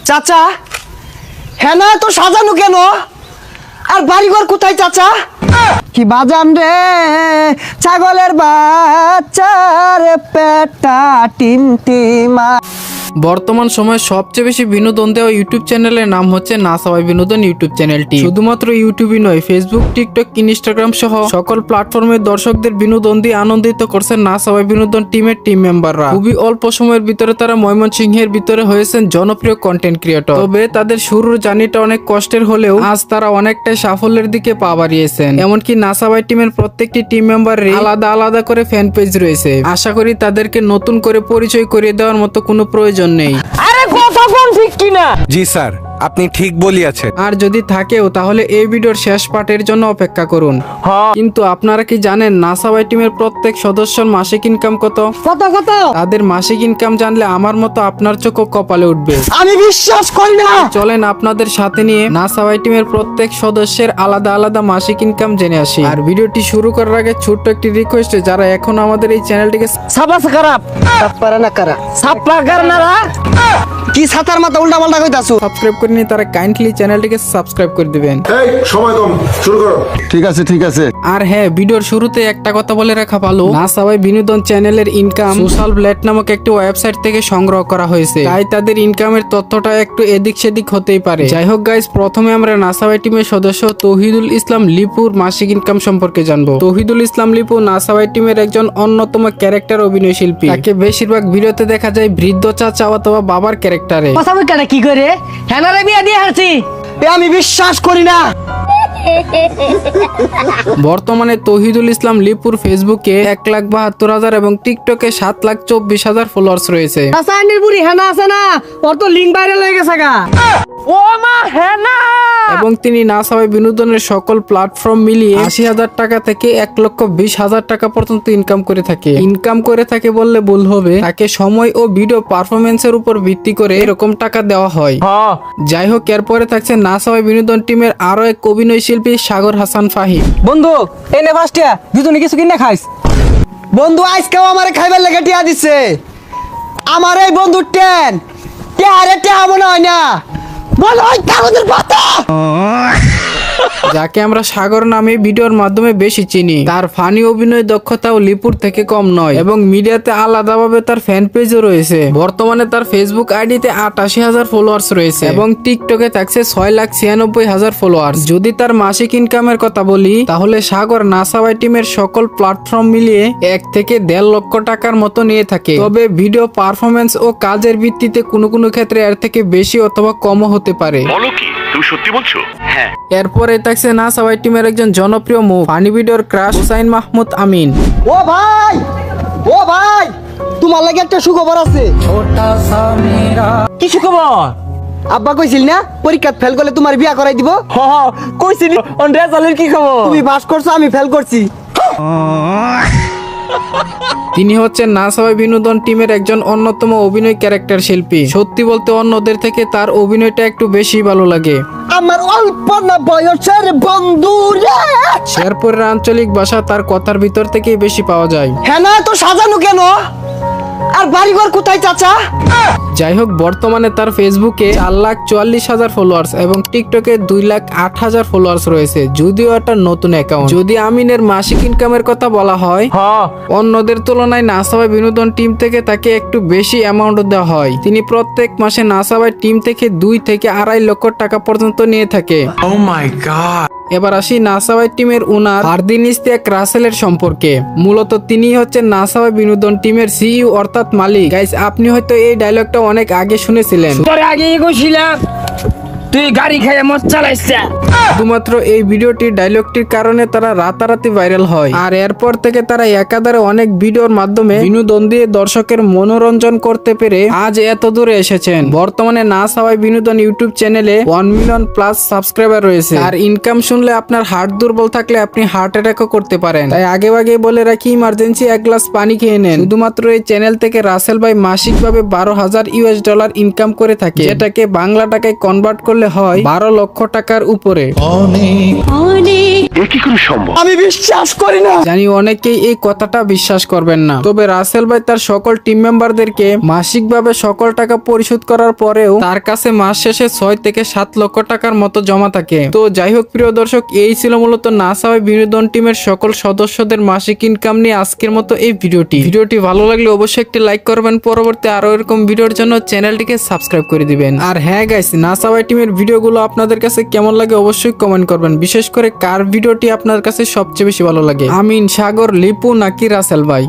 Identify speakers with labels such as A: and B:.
A: চাচা হ্যাঁ না তো সাজানো কেন? আর বাড়িঘর কোথায় চাচা? কি বাজান রে ছাগলের বাচ্চার পেটা টিমটিমা।
B: বর্তমান সময়ে সবচেয়ে বেশি বিনোদন দেওয়া ইউটিউব চ্যানেলের নাম হচ্ছে না সবাই বিনোদন ইউটিউব চ্যানেলটি। শুধুমাত্র ইউটিউবই নয়, ফেসবুক, টিকটক, ইনস্টাগ্রাম সহ সকল প্ল্যাটফর্মের দর্শকদের বিনোদন দিয়ে আনন্দিত করছে না সবাই বিনোদন টিমের টিম মেম্বাররা। খুবই অল্প সময়ের ভিতরে তারা ময়মনসিংহের ভিতরে হয়েছেন জনপ্রিয় কন্টেন্ট ক্রিয়েটর। তবে তাদের শুরুর জার্নিটা অনেক কষ্টের হলেও আজ তারা অনেকটাই সাফল্যের দিকে পা বাড়িয়েছেন। এমনকি না সবাই টিমের প্রত্যেকটি টিম মেম্বারের আলাদা আলাদা করে ফ্যান পেজ রয়েছে। আশা করি তাদেরকে নতুন করে পরিচয় করিয়ে দেওয়ার মতো কোনো প্রয়োজন নেই।
A: আরে কথা কোন ঠিক কিনা?
C: জি স্যার, আপনি ঠিক বলিয়াছেন।
B: আর যদি থাকেও তাহলে এই ভিডিওর শেষ পার্টের জন্য অপেক্ষা করুন। কিন্তু আপনারা কি জানেন নাসাওয়াই টিমের প্রত্যেক সদস্যর মাসিক ইনকাম কত?
A: কত কত?
B: তাদের মাসিক ইনকাম জানলে আমার মতো আপনার চোখও কপালে উঠবে।
A: আমি বিশ্বাস করি না।
B: চলেন আপনাদের সাথে নিয়ে নাসাওয়াই টিমের প্রত্যেক সদস্যের আলাদা আলাদা মাসিক ইনকাম জেনে আসি। আর ভিডিওটি শুরু করার আগে ছোট্ট একটি রিকোয়েস্ট, যারা এখন আমাদের এই চ্যানেলটিকে
A: সাবাস খারাপ পারে না কারা সাপলা কারনারা কি ছাতার মাথা উল্টা পাল্টা কইতাছো?
B: সাবস্ক্রাইব করেনি তারা কাইন্ডলি চ্যানেলটিকে সাবস্ক্রাইব করে দিবেন।
D: এই সময় কম, শুরু করো।
C: ঠিক আছে ঠিক আছে।
B: আর হ্যাঁ, ভিডিওর শুরুতে একটা কথা বলে রাখা ভালো, না সবাই বিনোদন চ্যানেলের ইনকাম সোশ্যাল ব্লেড নামক একটি ওয়েবসাইট থেকে সংগ্রহ করা হয়েছে, তাই তাদের ইনকামের তথ্যটা একটু এদিক সেদিক হতেই পারে। যাই হোক গাইস, প্রথমে আমরা নাসাওয়াই টিমের সদস্য তৌহিদুল ইসলাম লিপুর মাসিক ইনকাম সম্পর্কে জানবো। তৌহিদুল ইসলাম লিপু নাসাওয়াই টিমের একজন অন্যতম ক্যারেক্টার অভিনয় শিল্পী। তাকে বেশিরভাগ ভিডিওতে দেখা যায় বৃদ্ধ চাচা অথবা বাবার ক্যারেক্টারে।
A: কথা বলতে কি করে হ্যানারে বিয়া দিয়ে হাসি? আমি বিশ্বাস করি না।
B: বর্তমানে তৌহিদুল ইসলাম লিপুর ফেসবুকে 1,72,000 এবং টিকটকে 7,24,000 ফলোয়ার্স রয়েছে।
A: রাসায়নিক বুড়ি হেনা আছে না, ওর তো লিঙ্ক ভাইরাল হয়ে গেছে গা। ও মা হেনা।
B: এবং তিনি না সবাই বিনোদনের সকল প্ল্যাটফর্ম মিলিয়ে 80,000 টাকা থেকে 1,20,000 টাকা পর্যন্ত ইনকাম করে থাকে বললে ভুল হবে। তাকে সময় ও ভিডিও পারফরমেন্সের উপর ভিত্তি করে এরকম টাকা দেওয়া হয়। যাই হোক, এরপরে থাকছে না সবাই বিনোদন টিমের আরো এক অভিনয় শিল্পী সাগর হাসান ফাহিম।
A: বন্ধু এনে ফাস্টিয়া দুজনে কিছু কিনে খাইস। বন্ধু আজকেও আমারে খাইবার লেগে টিয়া দিছে। আমার এই বন্ধু টেন টিয়ারে টিয়া মনে হয় না, বলো ওই কাগজের পাতা।
B: যাকে আমরা সাগর নামে ভিডিওর মাধ্যমে বেশি চিনি, তার ফানি অভিনয় দক্ষতাও লিপুর থেকে কম নয় এবং মিডিয়াতে আলাদাভাবে তার ফ্যান পেজও রয়েছে। বর্তমানে তার ফেসবুক আইডিতে 88,000 ফলোয়ার্স রয়েছে এবং টিকটকে থাকছে 6,96,000 ফলোয়ার্স। যদি তার মাসিক ইনকামের কথা বলি, তাহলে সাগর নাসাওয়াই টিমের সকল প্ল্যাটফর্ম মিলিয়ে 1 থেকে 1.5 লক্ষ টাকার মতো নিয়ে থাকে। তবে ভিডিও পারফরমেন্স ও কাজের ভিত্তিতে কোনো কোনো ক্ষেত্রে এর থেকে বেশি অথবা কমও হতে পারে।
E: বলো কি, তুমি সত্যি বলছো? হ্যাঁ।
B: এরপরে থাকছে না সবাই টিমের একজন জনপ্রিয় মুখ ফানি ভিডিওর ক্রাশ হুসাইন মাহমুদ আমিন।
A: ও ভাই তোমার লাগে একটা সুখবর আছে। কি সুখবর? আব্বা কইছিল না পরীক্ষা ফেল করলে তোমার বিয়া করাই দিব। কইছিল অন রেজাল্টের কি খবর? তুমি পাস করছো, আমি ফেল করছি।
B: তিনি হচ্ছেন না সবাই বিনোদন টিমের একজন অন্যতম অভিনয় ক্যারেক্টার শিল্পী। সত্যি বলতে অন্যদের থেকে তার অভিনয়টা একটু বেশি ভালো লাগে।
A: আমার অল্প না বয়সের বন্ধু রে।
B: শেরপুরের আঞ্চলিক ভাষা তার কথার ভিতর থেকেই বেশি পাওয়া যায়।
A: হ্যাঁ না তো সাজানো কেন? আর বাড়িঘর কোথায় চাচা?
B: যাই হোক, বর্তমানে তার ফেসবুকে 4,44,000 ফলোয়ার্স এবং টিকটকে 2,08,000 ফলোয়ার্স রয়েছে, যদিও এটা নতুন অ্যাকাউন্ট। যদি আমিনের মাসিক ইনকামের কথা বলা হয়, অন্যদের তুলনায় নাসাবাই বিনোদন টিম থেকে তাকে একটু বেশি অ্যামাউন্ট দেওয়া হয়। তিনি প্রত্যেক মাসে নাসাবাই টিম থেকে 2 থেকে 2.5 লক্ষ টাকা পর্যন্ত নিয়ে থাকে।
C: ও মাই গড।
B: এবার আসি নাসাওয়াই টিমের ওনার ফারদিন ইশতিয়াক রাসেলের সম্পর্কে। মূলত তিনি হচ্ছেন নাসাওয়াই বিনোদন টিমের সিইও অর্থাৎ মালিক। গাইস, আপনি হয়তো এই ডায়লগটা অনেক আগে শুনেছিলেন।
A: তোর আগে কইছিলাম তুই গাড়ি খাইয়া মদ চালাইছিস।
B: শুধুমাত্র এই ভিডিওটির ডায়লগটির কারণে তারা রাতারাতি ভাইরাল হয়। আর এরপর থেকে তারা একাধারে অনেক ভিডিওর মাধ্যমে বিনোদন দিয়ে দর্শকের মনোরঞ্জন করতে পেরে আজ এত দূরে এসেছেন। বর্তমানে না সবাই বিনোদন ইউটিউব চ্যানেলে 1 মিলিয়ন প্লাস সাবস্ক্রাইবার রয়েছে। আর ইনকাম শুনলে আপনার হার্ট দুর্বল থাকলে আপনি হার্ট অ্যাটাকও করতে পারেন। তাই আগে বলে রাখি, ইমার্জেন্সি 1 গ্লাস পানি খেয়ে নেন। শুধুমাত্র এই চ্যানেল থেকে রাসেল ভাই মাসিকভাবে $12,000 ইনকাম করে থাকে, যেটাকে বাংলা টাকায় কনভার্ট করলে করলে হয় 12 লক্ষ টাকার উপরে।
E: এ কি করে সম্ভব?
A: আমি বিশ্বাস করি না।
B: জানি অনেকেই এই কথাটা বিশ্বাস করবেন না, তবে রাসেল ভাই তার সকল টিম মেম্বারদেরকে মাসিকভাবে সকল টাকা পরিশোধ করার পরেও তার কাছে মাস শেষে 6 থেকে 7 লক্ষ টাকার মতো জমা থাকে। তো যাই হোক প্রিয় দর্শক, এই ছিল মূলত না চাওয়াই বিনোদন টিমের সকল সদস্যদের মাসিক ইনকাম নিয়ে আজকের মতো এই ভিডিওটি ভালো লাগলে অবশ্যই একটি লাইক করবেন, পরবর্তী আরো এরকম ভিডিওর জন্য চ্যানেলটিকে সাবস্ক্রাইব করে দিবেন। আর হ্যাঁ গাইস, না চাওয়াই টিমের ভিডিওগুলো আপনাদের কাছে কেমন লাগে অবশ্যই কমেন্ট করবেন, বিশেষ করে কার ভিডিওটি আপনার কাছে সবচেয়ে বেশি ভালো লাগে, আমিন, সাগর, লিপু নাকি রাসেল ভাই।